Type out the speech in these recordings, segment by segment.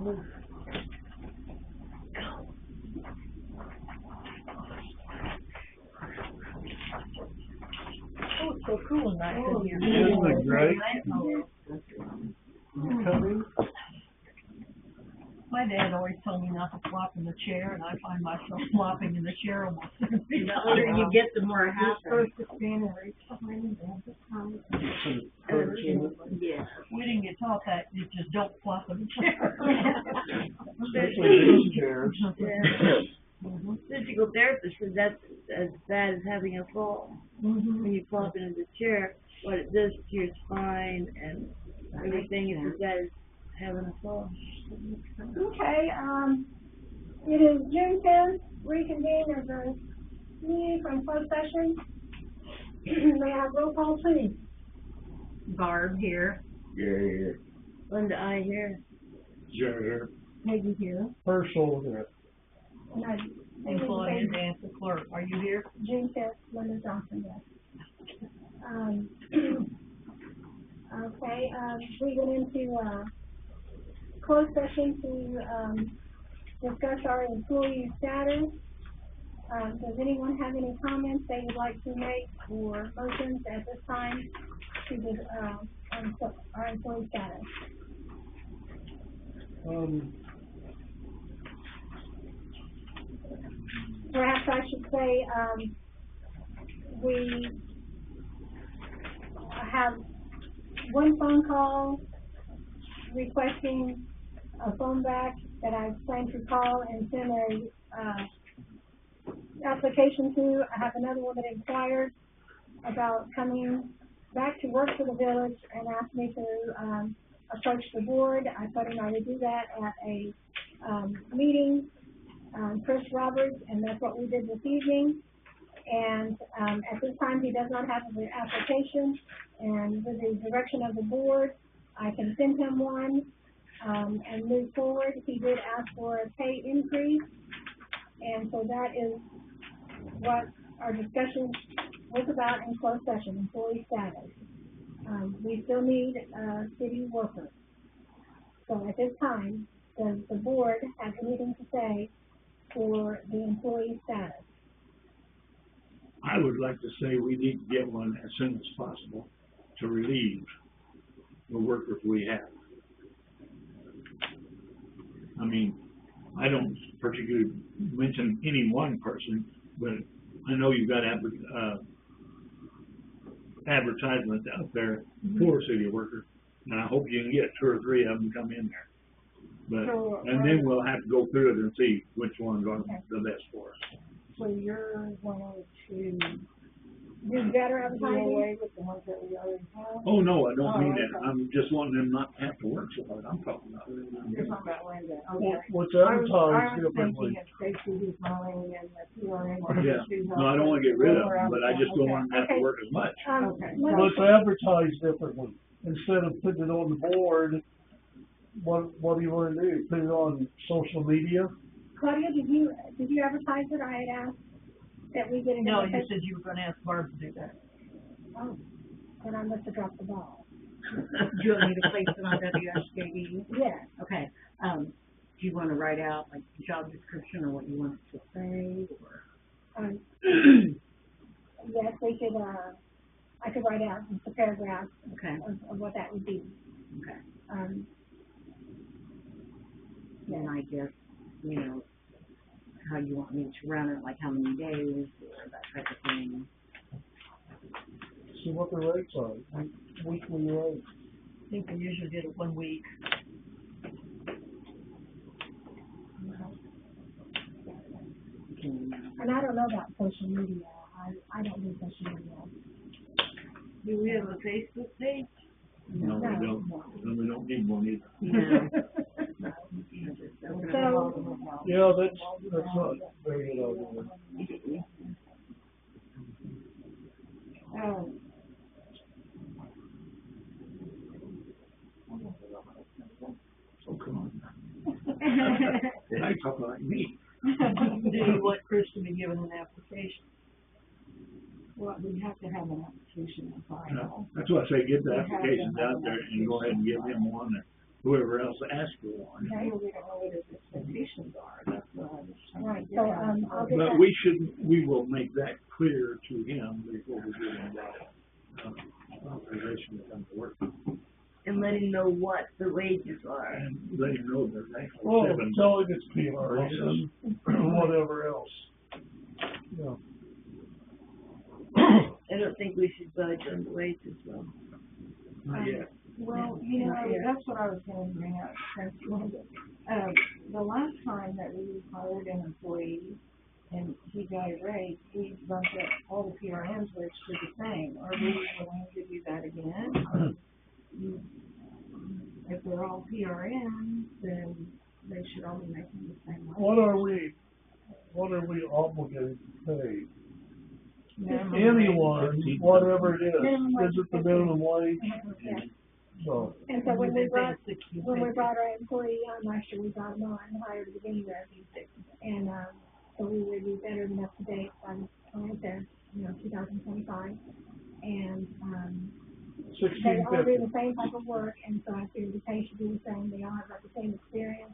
Oh, it's so cool and nice in here. Isn't it great? Oh. You coming? My dad always told me not to flop in the chair, and I find myself flopping in the chair almost every time. The older you get, the more it happens. First to stand and reach behind and grab the time. Yeah. We didn't get taught that, you just don't flop in the chair. Especially these chairs. Yeah. Physical therapist says that's as bad as having a fall. When you flop into the chair, what it does to your spine and everything is as bad as having a fall. Okay, it is June 10th, reconvene as a meeting from closed session. May I have roll call, please? Barb here. Yeah. Linda, I hear. Sure. Peggy here. Herschel here. And I- And Claudia Dance, the clerk. Are you here? June 5th, Linda Johnson, yes. Okay, we went into, closed session to, discuss our employee status. Does anyone have any comments they would like to make or motions at this time to the, our employee status? Perhaps I should say, we have one phone call requesting a phone back that I plan to call and send a, application to. I have another one that inquired about coming back to work for the village and asked me to, approach the board. I told him I would do that at a, meeting, Chris Roberts, and that's what we did this evening. And, at this time, he does not have the application, and with the direction of the board, I can send him one, and move forward. He did ask for a pay increase, and so that is what our discussion was about in closed session, employee status. We still need a city worker. So at this time, does the board have anything to say for the employee status? I would like to say we need to get one as soon as possible to relieve the workers we have. I mean, I don't particularly mention any one person, but I know you've got advertisements out there for city workers, and I hope you can get 2 or 3 of them to come in there. But, and then we'll have to go through it and see which ones are the best for us. So you're going to Do better do advertising? away with the ones that we already have? Oh, no, I don't mean okay. that. I'm just wanting them not to have to work so hard. I'm talking about. You're talking about Linda, okay. What's I was advertised thinking differently? of Stacy who's mowing and the PRM. Yeah, no, I don't wanna get rid of them, but I just don't want them to have to work as much. Okay. Let's advertise differently. Instead of putting it on the board, what do you want to do? Put it on social media? Claudia, did you advertise it? I had asked that we get an No, you invitation. said you were gonna ask Barb to do that. Oh, then I must have dropped the ball. Do you want me to place it on WSJD? Yeah. Okay, do you wanna write out like the job description or what you want it to say, or? Yes, we could, I could write out just a paragraph Okay, of what that would be. okay. Yeah. And I guess, you know, how you want me to run it, like how many days, or that type of thing. See what the rates are, weekly rates. I think we usually did it 1 week. And I don't know about social media. I don't do social media. Do we have a Facebook page? No, we don't. And we don't need one either. No. So, Yeah, that's not very good idea. Oh, come on. Now you're talking like me. Do you want Chris to be given an application? Well, we have to have an application in file. No, that's why I say get the applications out there and go ahead and give him one whoever else asks for one. Now, we don't know what his expectations are, that's what I was trying to Right, get so, at. I'll get But that. we will make that clear to him before we give him that, authorization to come to work. And let him know what the wages are. And let him know that they Well, have seven. tell him it's PRS, whatever else. Yeah. I don't think we should budge on the wages, though. Not yet. Well, you know, that's what I was gonna bring up, since you wanted to, the last time that we hired an employee and he got a raise, we bumped up all the PRNs rates to the same. Are we willing to do that again? If they're all PRNs, then they should all be making the same wage. What are we obligated to pay? Minimum Anyone, wage. whatever it is, Minimum wage is it the is minimum wage? Yeah. So, And so when we brought $60, our employee on last year, we brought him on and hired at the beginning of and, so we would be better than up to date by the time there, 2025. And, they $16.50. all do the same type of work, and so I figured the pay should be the same. They all have like the same experience,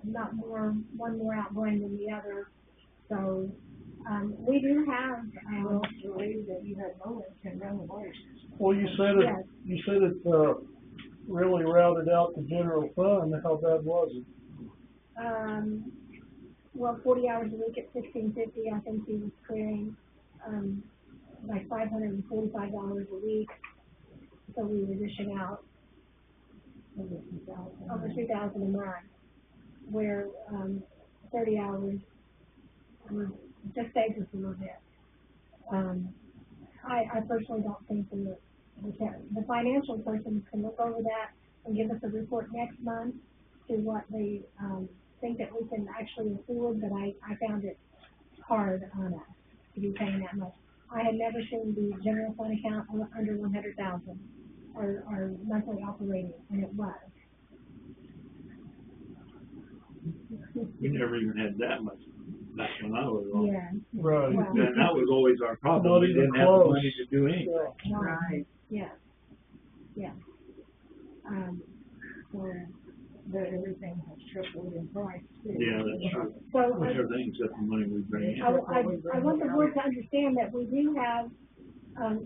not more, one more outgoing than the other. So, we do have, Well, the way that you had no one can run the wages. Well, you said it, really routed out the general fund. How bad was it? well, 40 hours a week at $16.50, I think he was clearing, like $545 a week. So we were dishing out over 2,000 a month, where, 30 hours just saves us a little bit. I personally don't think the financial person can look over that and give us a report next month to what they, think that we can actually afford, but I found it hard on us to be paying that much. I had never seen the general fund account under 100,000, our monthly operating, and it was. We never even had that much back when I was on. Yeah. Right. Well, And that was always our problem, Not we even didn't have the close. money to do anything. Yeah. Right. Yeah. Yeah. That everything has tripled in price too. Yeah, that's true. So, Everything except the money we bring in. I want the board to understand that we do have,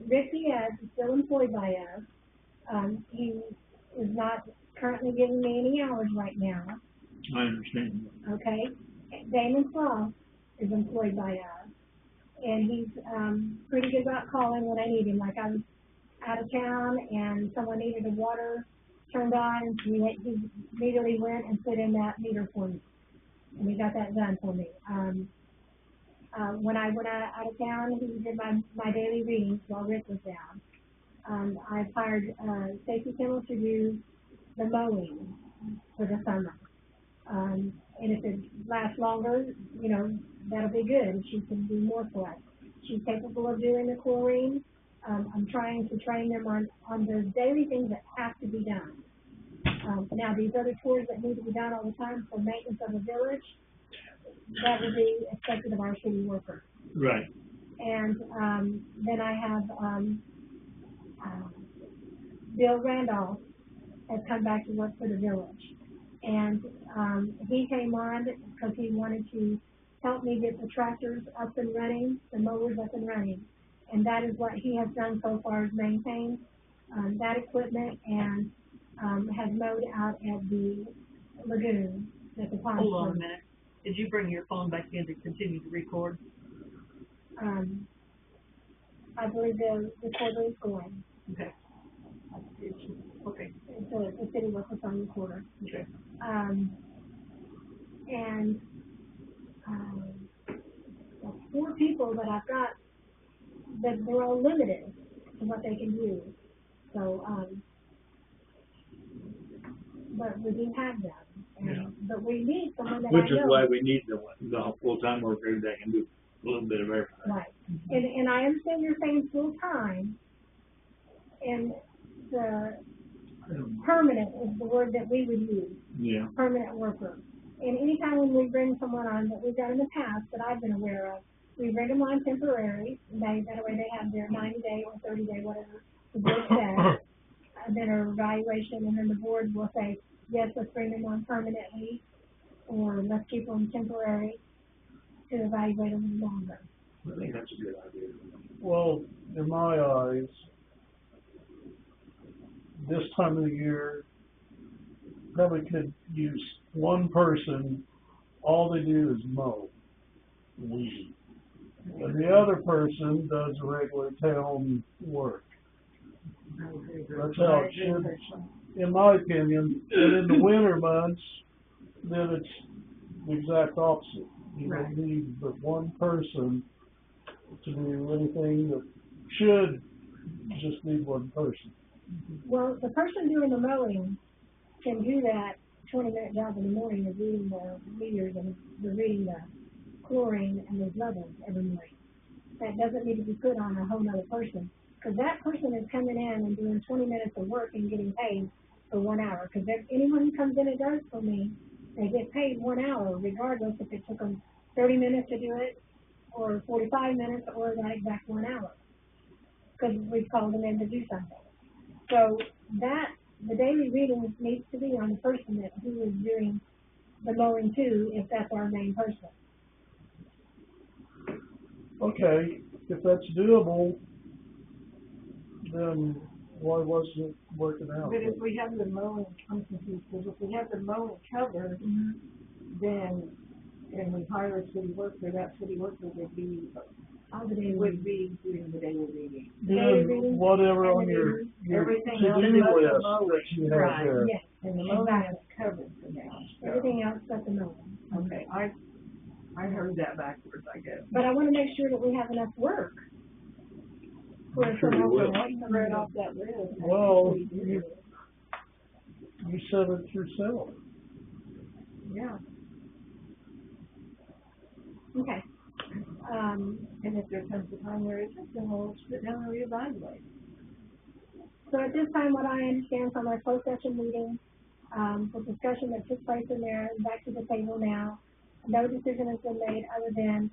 Rick Diaz is still employed by us. He is not currently giving me any hours right now, I understand. okay? Damon Slough is employed by us, and he's, pretty good about calling when I need him, like I was out of town and someone needed the water turned on, he immediately went and put in that meter for me, and he got that done for me. When I went out of town, he did my daily readings while Rick was down. I've hired, Stacy Kimmel to do the mowing for the summer. And if it lasts longer, that'll be good, she can do more for us. She's capable of doing the chlorine. I'm trying to train them on the daily things that have to be done. Now, these other chores that need to be done all the time for maintenance of the village, that would be expected of our city workers. Right. And, then I have, Bill Randolph has come back to work for the village. And, he came on because he wanted to help me get the tractors up and running, the mowers up and running. And that is what he has done so far, is maintain, that equipment and, has mowed out at the lagoon, at the pond. Hold on a minute. Did you bring your phone back in to continue to record? I believe the recorder is going. Okay. Okay. The city workers on the recorder. Okay. And, the 4 people that I've got, that they're all limited to what they can do. So, but we do have them. And, Yeah. But we need someone that Which I is know. why we need the full-time worker that can do a little bit of everything. Right. And I understand you're saying full-time, and the permanent is the word that we would use, Yeah. permanent worker. And anytime when we bring someone on that we've done in the past that I've been aware of, we bring them on temporary, that way they have their 90-day or 30-day, whatever the board says. then an evaluation, and then the board will say, yes, let's bring them on permanently, or let's keep them temporary to evaluate them a little longer. I think that's a good idea. Well, in my eyes, this time of the year, probably could use one person, all they do is mow, weed. And the other person does regular town work. That's how it should, in my opinion. And in the winter months, then it's the exact opposite. You don't need but one person to do anything that should just need one person. Well, the person doing the mowing can do that 20-minute job in the morning of reading the meters and reading the chlorine and those levels every morning. That doesn't need to be put on a whole nother person, because that person is coming in and doing 20 minutes of work and getting paid for 1 hour. Because anyone who comes in and does for me, they get paid 1 hour, regardless if it took them 30 minutes to do it, or 45 minutes, or that exact 1 hour, because we've called them in to do something. So the daily reading needs to be on the person who is doing the mowing too, if that's our main person. Okay, if that's doable, then why wasn't it working out? But if we have the mowing, I'm confused, because if we have the mowing covered, then, and we hire a city worker, that city worker would be doing the daily reading. Then whatever on your Everything to-do else list is that you have Right. there. Yes, And the mowing is covered for now. so- everything else but the mowing. Okay, I heard that backwards, I guess. But I want to make sure that we have enough work. I'm sure you will. Right off that list. Well, you said it yourself. Yeah, Okay. and if there comes a time where it's just, then we'll sit down and reevaluate. So at this time, what I understand from our closed session meeting, the discussion that took place in there, and back to the table now, no decision has been made other than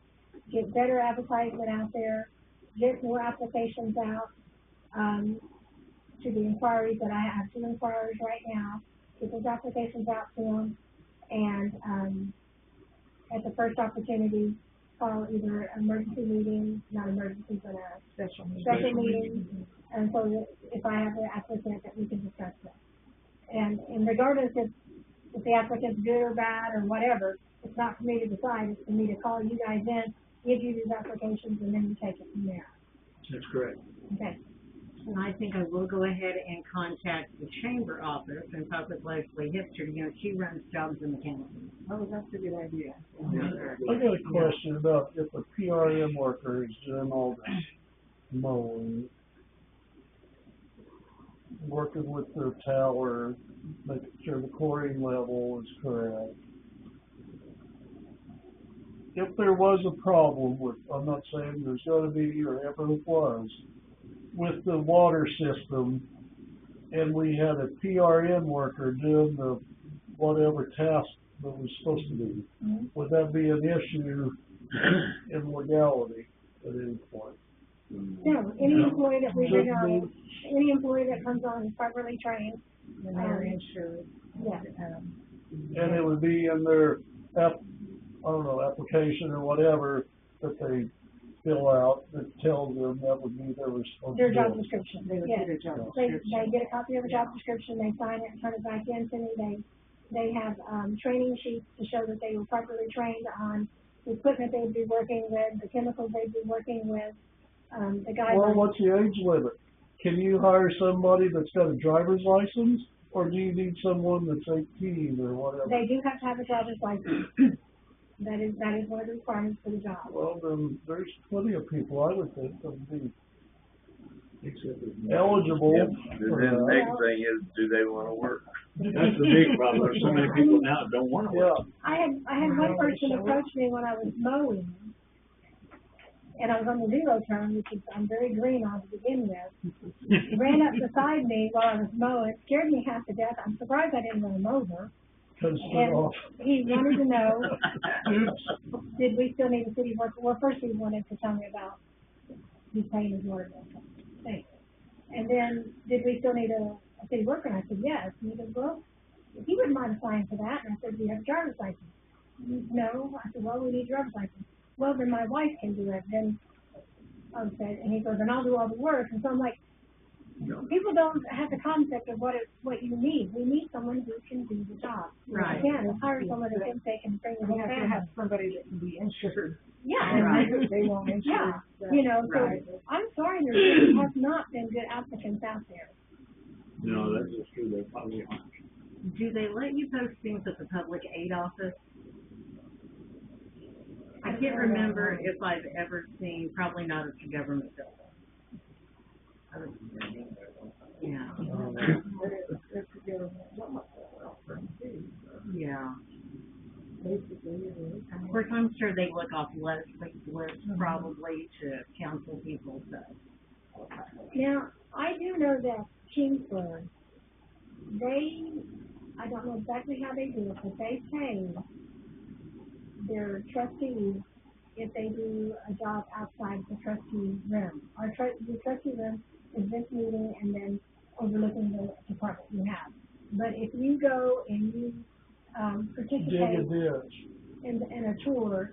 get better advertisement out there, get more applications out, to the inquiries that I have 2 inquiries right now, get those applications out to them, and, at the first opportunity, call either emergency meeting, not emergency, but a Special special meeting, and so that if I have the applicant, that we can discuss that. And regardless if the applicant's good or bad or whatever, it's not for me to decide, it's for me to call you guys in, give you these applications, and then you take it from there. That's correct. Okay. And I think I will go ahead and contact the chamber office and talk with Leslie Hipster. You know, she runs jobs in the county. Oh, that's a good idea. I got a question about if a PRM worker is doing all this mowing, working with their tower, making sure the chlorine level is correct. If there was a problem with, I'm not saying there's gonna be or ever was, with the water system, and we had a PRN worker doing the whatever task that was supposed to be, would that be an issue in legality at any point? No, any employee that we bring on, any employee that comes on is properly trained, And they're insured. yeah. And it would be in their application or whatever that they fill out that tells them that would be their responsibility. Their job description, They would yes. get a job They description. get a copy of the job description, they sign it and turn it back in to me, they have, training sheets to show that they were properly trained on the equipment they would be working with, the chemicals they'd be working with, the guidelines. Well, what's the age limit? Can you hire somebody that's got a driver's license, or do you need someone that's 18 or whatever? They do have to have a driver's license. That is one of the requirements for the job. Well, then, there's plenty of people, I would think, that would be Except for- eligible Yep. for And then the that. next thing is, do they wanna work? That's the big problem. There's so many people now that don't want to work. Yeah, I had one person approach me when I was mowing, and I was on the zero turn, which is, I'm very green on to begin with. Ran up beside me while I was mowing, it scared me half to death. I'm surprised I didn't run him over. cut it And off. he wanted to know, did we still need a city worker? Well, first he wanted to tell me about his paying his water bill. Thanks. And then, did we still need a city worker? And I said, yes. And he goes, well, if you wouldn't mind applying for that. And I said, do you have a driver's license? No. I said, well, we need a driver's license. Well, then my wife can do it. Then I said, and he goes, and I'll do all the work. And so I'm like, people don't have the concept of what you need. We need someone who can do the job. Right. Again, it's hire someone who can take and bring the We whole have to family. have somebody that can be insured. Yeah. Right. They won't insure. Yeah. You know, so Right. I'm sorry, there has not been good applicants out there. No, that's just true, they probably aren't. Do they let you post things at the public aid office? I can't remember if I've ever seen, probably not at the government building. Yeah, That's a government job. yeah. Basically, it is. Of course, I'm sure they look off lists probably to counsel people, so. Now, I do know that Kingsburg, I don't know exactly how they do it, but they pay their trustees if they do a job outside the trustee room. The trustee room is this meeting and then overlooking the department you have. But if you go and you Dig a participate ditch. in a tour,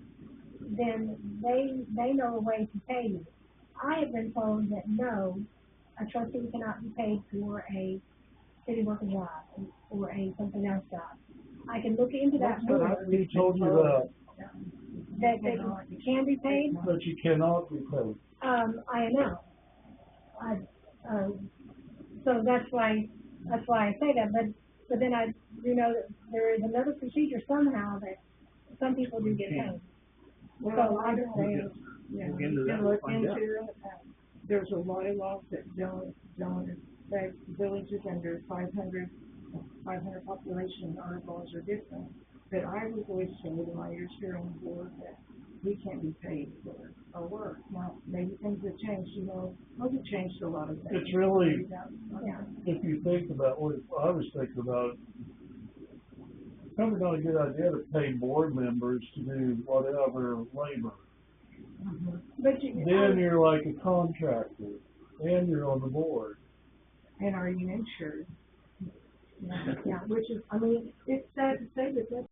then they know a way to pay you. I have been told that no, a trustee cannot be paid for a city worker job or a something else job. I can look into that That's what more. Who told you that? That they can be paid. But you cannot be paid. I know. So that's why I say that. But then I do know that there is another procedure somehow that some people do get paid. Well, I don't say, know. Yeah, Look you into that, can look find into out. it. There's a lot of laws that don't affect villages under 500 population. Our laws are different. But I was always told in my years here on the board that we can't be paid for our work. Now, maybe things have changed, you know, COVID changed a lot of things. It's really, Yeah. if you think about what I was thinking about, it's probably not a good idea to pay board members to do whatever labor. But Then you're like a contractor, and you're on the board. And are you insured? yeah. Which is, I mean, it's sad to say that that's